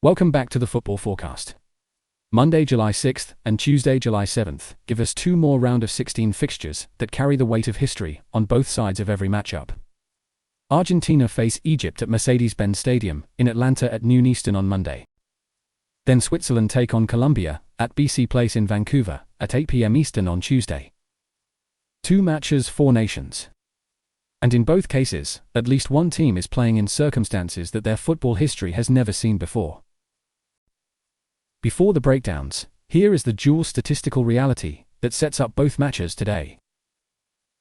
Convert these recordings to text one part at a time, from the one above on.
Welcome back to the Football Forecast. Monday, July 6th and Tuesday, July 7th give us two more round of 16 fixtures that carry the weight of history on both sides of every matchup. Argentina face Egypt at Mercedes-Benz Stadium in Atlanta at noon Eastern on Monday. Then Switzerland take on Colombia at BC Place in Vancouver at 8 p.m. Eastern on Tuesday. Two matches, four nations. And in both cases, at least one team is playing in circumstances that their football history has never seen before. Before the breakdowns, here is the dual statistical reality that sets up both matches today.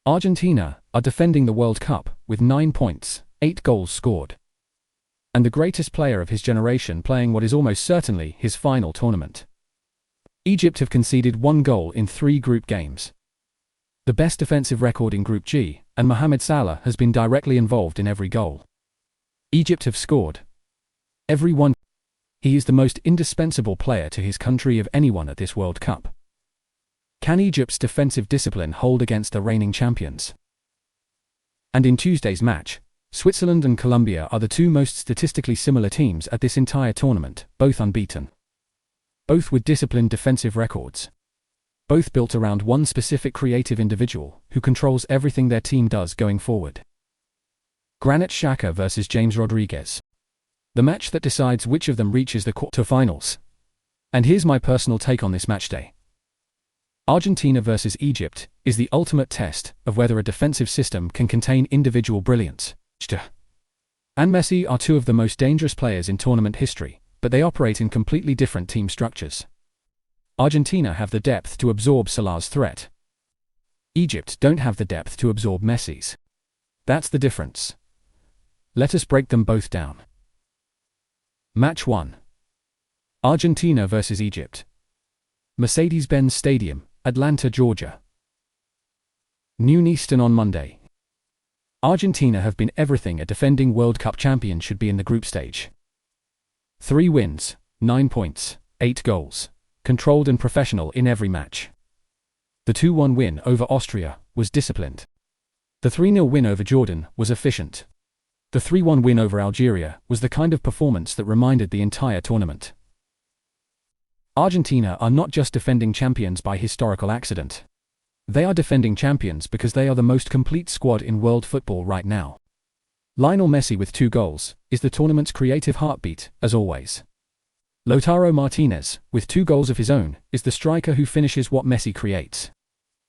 Argentina are defending the World Cup with 9 points, 8 goals scored. And the greatest player of his generation playing what is almost certainly his final tournament. Egypt have conceded 1 goal in 3 group games. The best defensive record in Group G, and Mohamed Salah has been directly involved in every goal. Egypt have scored every one. He is the most indispensable player to his country of anyone at this World Cup. Can Egypt's defensive discipline hold against the reigning champions? And in Tuesday's match, Switzerland and Colombia are the two most statistically similar teams at this entire tournament, both unbeaten. Both with disciplined defensive records. Both built around one specific creative individual who controls everything their team does going forward. Granit Xhaka versus James Rodriguez. The match that decides which of them reaches the quarter-finals. And here's my personal take on this matchday. Argentina versus Egypt is the ultimate test of whether a defensive system can contain individual brilliance. Xhaka and Messi are two of the most dangerous players in tournament history, but they operate in completely different team structures. Argentina have the depth to absorb Salah's threat. Egypt don't have the depth to absorb Messi's. That's the difference. Let us break them both down. Match 1. Argentina versus Egypt. Mercedes-Benz Stadium, Atlanta, Georgia. Noon Eastern on Monday. Argentina have been everything a defending World Cup champion should be in the group stage. 3 wins, 9 points, 8 goals. Controlled and professional in every match. The 2-1 win over Austria was disciplined. The 3-0 win over Jordan was efficient. The 3-1 win over Algeria was the kind of performance that reminded the entire tournament. Argentina are not just defending champions by historical accident. They are defending champions because they are the most complete squad in world football right now. Lionel Messi with 2 goals is the tournament's creative heartbeat, as always. Lautaro Martínez, with 2 goals of his own, is the striker who finishes what Messi creates.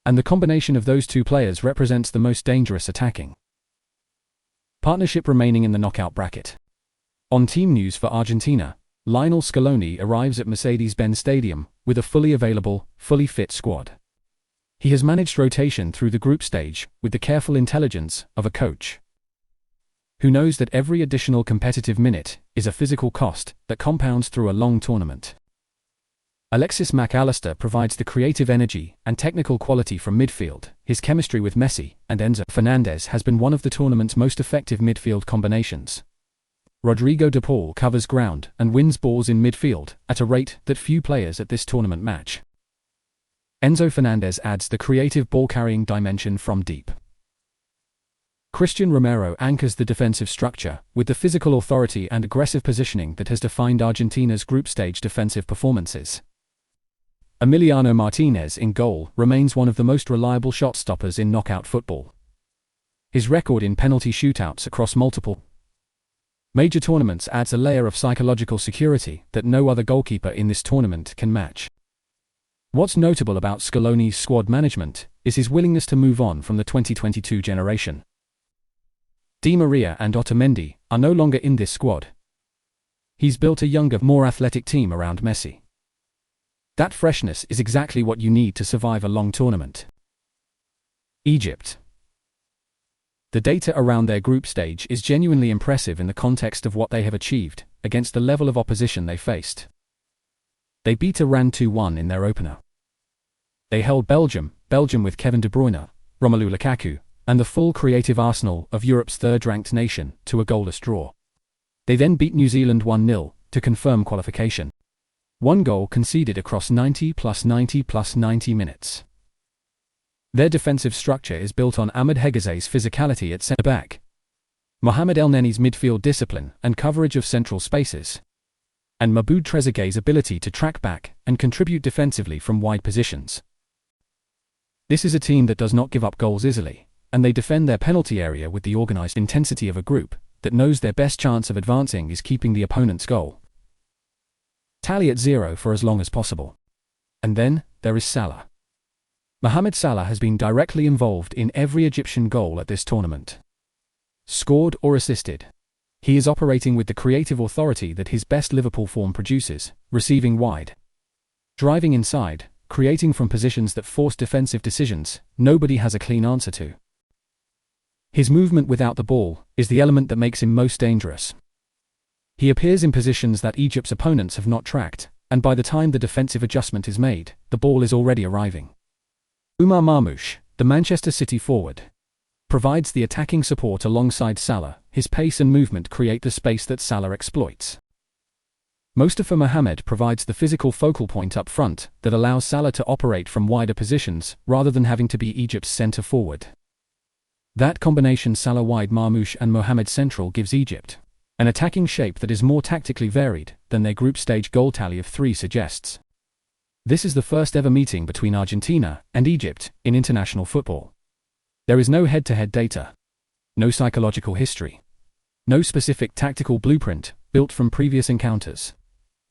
And the combination of those two players represents the most dangerous attacking partnership remaining in the knockout bracket. On team news for Argentina, Lionel Scaloni arrives at Mercedes-Benz Stadium with a fully available, fully fit squad. He has managed rotation through the group stage with the careful intelligence of a coach who knows that every additional competitive minute is a physical cost that compounds through a long tournament. Alexis Mac Allister provides the creative energy and technical quality from midfield. His chemistry with Messi and Enzo Fernandez has been one of the tournament's most effective midfield combinations. Rodrigo De Paul covers ground and wins balls in midfield at a rate that few players at this tournament match. Enzo Fernandez adds the creative ball-carrying dimension from deep. Cristian Romero anchors the defensive structure with the physical authority and aggressive positioning that has defined Argentina's group stage defensive performances. Emiliano Martínez in goal remains one of the most reliable shot stoppers in knockout football. His record in penalty shootouts across multiple major tournaments adds a layer of psychological security that no other goalkeeper in this tournament can match. What's notable about Scaloni's squad management is his willingness to move on from the 2022 generation. Di Maria and Otamendi are no longer in this squad. He's built a younger, more athletic team around Messi. That freshness is exactly what you need to survive a long tournament. Egypt. The data around their group stage is genuinely impressive in the context of what they have achieved against the level of opposition they faced. They beat Iran 2-1 in their opener. They held Belgium with Kevin De Bruyne, Romelu Lukaku, and the full creative arsenal of Europe's third-ranked nation to a goalless draw. They then beat New Zealand 1-0 to confirm qualification. 1 goal conceded across 90 plus 90 plus 90 minutes. Their defensive structure is built on Ahmed Hegazi's physicality at centre-back, Mohamed Elneny's midfield discipline and coverage of central spaces, and Maboud Trezeguet's ability to track back and contribute defensively from wide positions. This is a team that does not give up goals easily, and they defend their penalty area with the organized intensity of a group that knows their best chance of advancing is keeping the opponent's goal tally at 0 for as long as possible. And then, there is Salah. Mohamed Salah has been directly involved in every Egyptian goal at this tournament. Scored or assisted. He is operating with the creative authority that his best Liverpool form produces, receiving wide, driving inside, creating from positions that force defensive decisions nobody has a clean answer to. His movement without the ball is the element that makes him most dangerous. He appears in positions that Egypt's opponents have not tracked, and by the time the defensive adjustment is made, the ball is already arriving. Omar Marmoush, the Manchester City forward, provides the attacking support alongside Salah. His pace and movement create the space that Salah exploits. Mostafa Mohamed provides the physical focal point up front that allows Salah to operate from wider positions rather than having to be Egypt's centre forward. That combination Salah wide, Marmoush and Mohamed central gives Egypt an attacking shape that is more tactically varied than their group stage goal tally of 3 suggests. This is the first ever meeting between Argentina and Egypt in international football. There is no head-to-head data, no psychological history, no specific tactical blueprint built from previous encounters.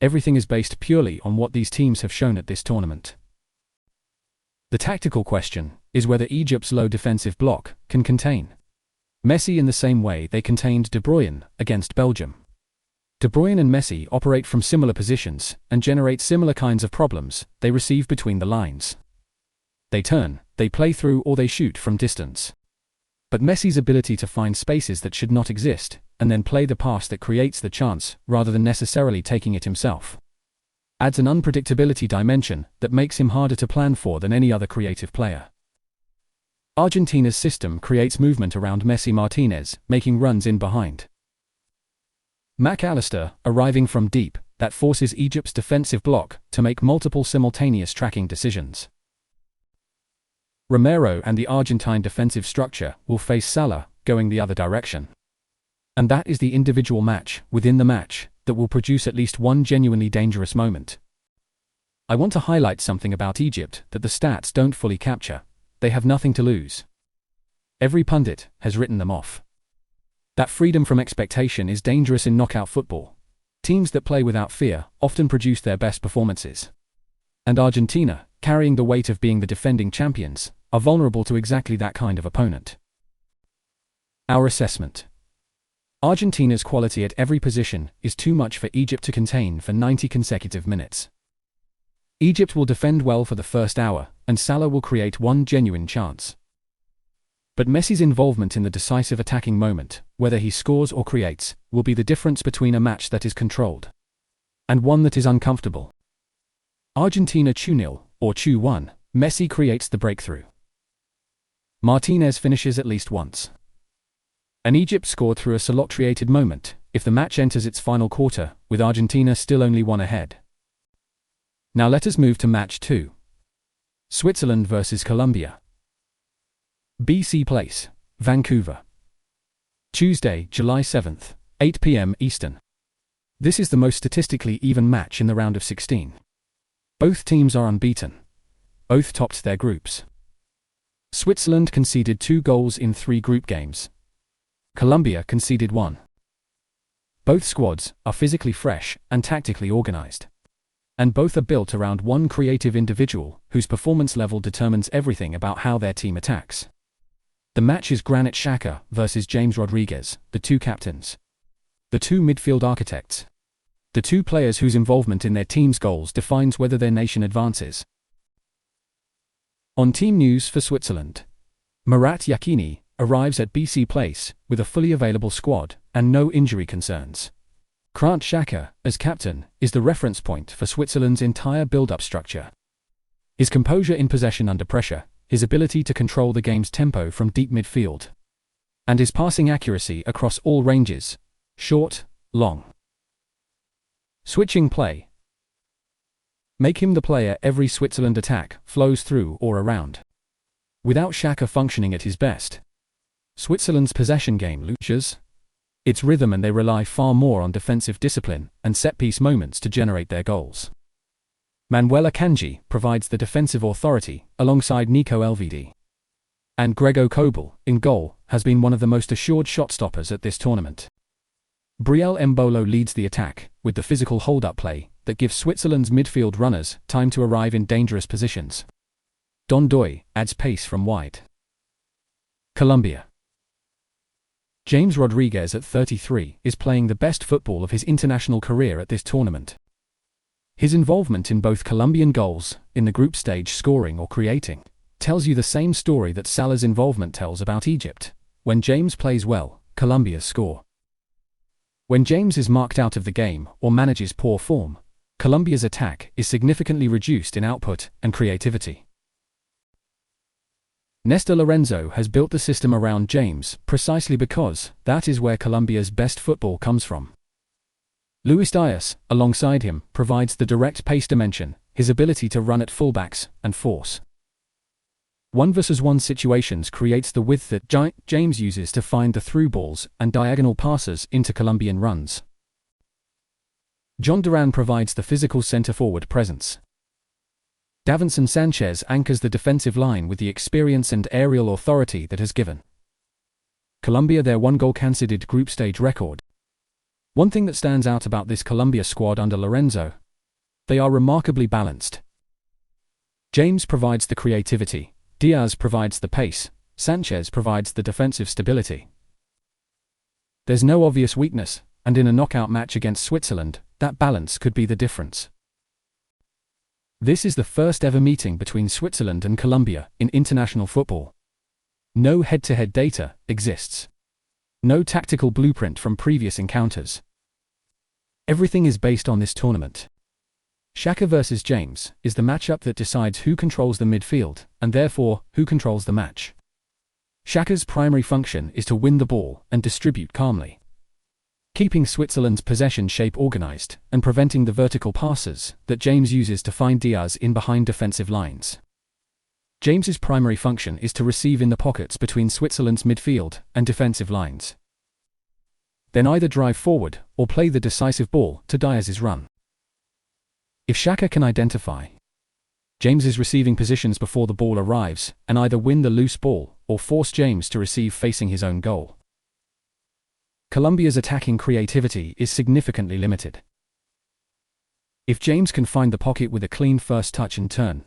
Everything is based purely on what these teams have shown at this tournament. The tactical question is whether Egypt's low defensive block can contain Messi in the same way they contained De Bruyne against Belgium. De Bruyne and Messi operate from similar positions and generate similar kinds of problems they receive between the lines. They turn, they play through, or they shoot from distance. But Messi's ability to find spaces that should not exist and then play the pass that creates the chance rather than necessarily taking it himself adds an unpredictability dimension that makes him harder to plan for than any other creative player. Argentina's system creates movement around Messi Martinez, making runs in behind Mac Allister, arriving from deep, that forces Egypt's defensive block to make multiple simultaneous tracking decisions. Romero and the Argentine defensive structure will face Salah, going the other direction. And that is the individual match within the match that will produce at least one genuinely dangerous moment. I want to highlight something about Egypt that the stats don't fully capture. They have nothing to lose. Every pundit has written them off. That freedom from expectation is dangerous in knockout football. Teams that play without fear often produce their best performances. And Argentina, carrying the weight of being the defending champions, are vulnerable to exactly that kind of opponent. Our assessment. Argentina's quality at every position is too much for Egypt to contain for 90 consecutive minutes. Egypt will defend well for the first hour, and Salah will create one genuine chance. But Messi's involvement in the decisive attacking moment, whether he scores or creates, will be the difference between a match that is controlled and one that is uncomfortable. Argentina 2-0, or 2-1, Messi creates the breakthrough. Martinez finishes at least once. And Egypt scored through a Salah-created moment, if the match enters its final quarter, with Argentina still only 1 ahead. Now let us move to match 2. Switzerland versus Colombia. BC Place, Vancouver. Tuesday, July 7th, 8 p.m. Eastern. This is the most statistically even match in the round of 16. Both teams are unbeaten. Both topped their groups. Switzerland conceded 2 goals in 3 group games. Colombia conceded 1. Both squads are physically fresh and tactically organized. And both are built around one creative individual whose performance level determines everything about how their team attacks. The match is Granit Xhaka versus James Rodriguez, the 2 captains. The 2 midfield architects. The 2 players whose involvement in their team's goals defines whether their nation advances. On team news for Switzerland. Murat Yakin arrives at BC Place with a fully available squad and no injury concerns. Granit Xhaka, as captain, is the reference point for Switzerland's entire build-up structure. His composure in possession under pressure, his ability to control the game's tempo from deep midfield, and his passing accuracy across all ranges, short, long, switching play, make him the player every Switzerland attack flows through or around. Without Xhaka functioning at his best, Switzerland's possession game loses. It's rhythm, and they rely far more on defensive discipline and set-piece moments to generate their goals. Manuel Akanji provides the defensive authority alongside Nico Elvedi. And Grego Kobel, in goal, has been one of the most assured shot-stoppers at this tournament. Brielle Mbolo leads the attack, with the physical hold-up play that gives Switzerland's midfield runners time to arrive in dangerous positions. Don Doy adds pace from wide. Colombia. James Rodriguez at 33 is playing the best football of his international career at this tournament. His involvement in both Colombian goals, in the group stage scoring or creating, tells you the same story that Salah's involvement tells about Egypt. When James plays well, Colombia score. When James is marked out of the game or manages poor form, Colombia's attack is significantly reduced in output and creativity. Néstor Lorenzo has built the system around James precisely because that is where Colombia's best football comes from. Luis Diaz, alongside him, provides the direct pace dimension, his ability to run at fullbacks and force 1-versus-1 situations creates the width that James uses to find the through balls and diagonal passes into Colombian runs. John Duran provides the physical centre-forward presence. Davinson Sanchez anchors the defensive line with the experience and aerial authority that has given Colombia their one-goal conceded group stage record. One thing that stands out about this Colombia squad under Lorenzo: they are remarkably balanced. James provides the creativity, Diaz provides the pace, Sanchez provides the defensive stability. There's no obvious weakness, and in a knockout match against Switzerland, that balance could be the difference. This is the first ever meeting between Switzerland and Colombia in international football. No head-to-head data exists. No tactical blueprint from previous encounters. Everything is based on this tournament. Xhaka versus James is the matchup that decides who controls the midfield, and therefore, who controls the match. Xhaka's primary function is to win the ball and distribute calmly, keeping Switzerland's possession shape organized and preventing the vertical passes that James uses to find Diaz in behind defensive lines. James's primary function is to receive in the pockets between Switzerland's midfield and defensive lines, then either drive forward or play the decisive ball to Diaz's run. If Xhaka can identify James's receiving positions before the ball arrives and either win the loose ball or force James to receive facing his own goal, Colombia's attacking creativity is significantly limited. If James can find the pocket with a clean first touch and turn,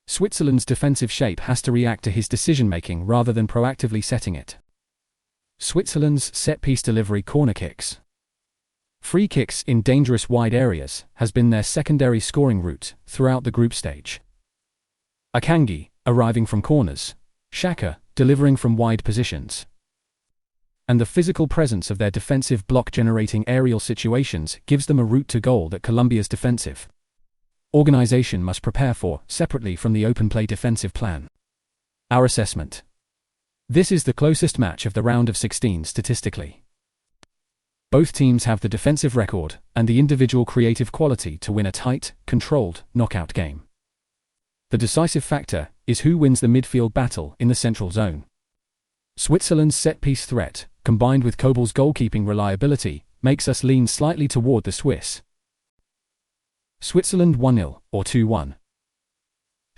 Switzerland's defensive shape has to react to his decision-making rather than proactively setting it. Switzerland's set-piece delivery corner kicks, free kicks in dangerous wide areas has been their secondary scoring route throughout the group stage. Akanji, arriving from corners, Xhaka, delivering from wide positions, and the physical presence of their defensive block generating aerial situations gives them a route to goal that Colombia's defensive organization must prepare for, separately from the open play defensive plan. Our assessment: this is the closest match of the round of 16 statistically. Both teams have the defensive record and the individual creative quality to win a tight, controlled, knockout game. The decisive factor is who wins the midfield battle in the central zone. Switzerland's set-piece threat, combined with Kobel's goalkeeping reliability, makes us lean slightly toward the Swiss. Switzerland 1-0 or 2-1.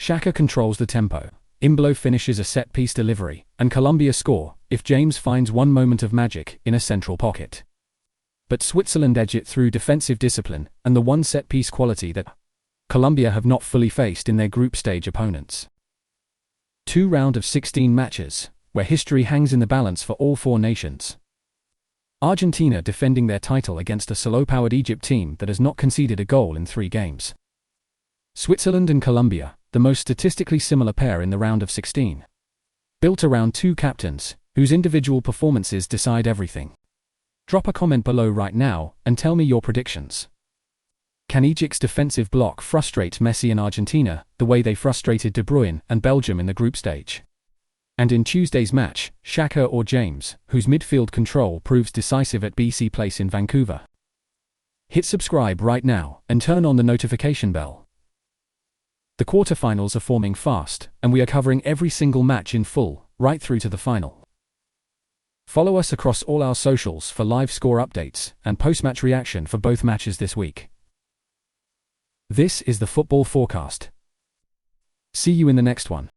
Xhaka controls the tempo, Mbolo finishes a set-piece delivery, and Colombia score if James finds one moment of magic in a central pocket. But Switzerland edge it through defensive discipline and the one set-piece quality that Colombia have not fully faced in their group stage opponents. 2 round of 16 matches, where history hangs in the balance for all 4 nations. Argentina defending their title against a solo-powered Egypt team that has not conceded a goal in 3 games. Switzerland and Colombia, the most statistically similar pair in the round of 16. Built around 2 captains, whose individual performances decide everything. Drop a comment below right now and tell me your predictions. Can Egypt's defensive block frustrate Messi and Argentina the way they frustrated De Bruyne and Belgium in the group stage? And in Tuesday's match, Xhaka or James, whose midfield control proves decisive at BC Place in Vancouver? Hit subscribe right now and turn on the notification bell. The quarterfinals are forming fast, and we are covering every single match in full, right through to the final. Follow us across all our socials for live score updates and post-match reaction for both matches this week. This is the Football Forecast. See you in the next one.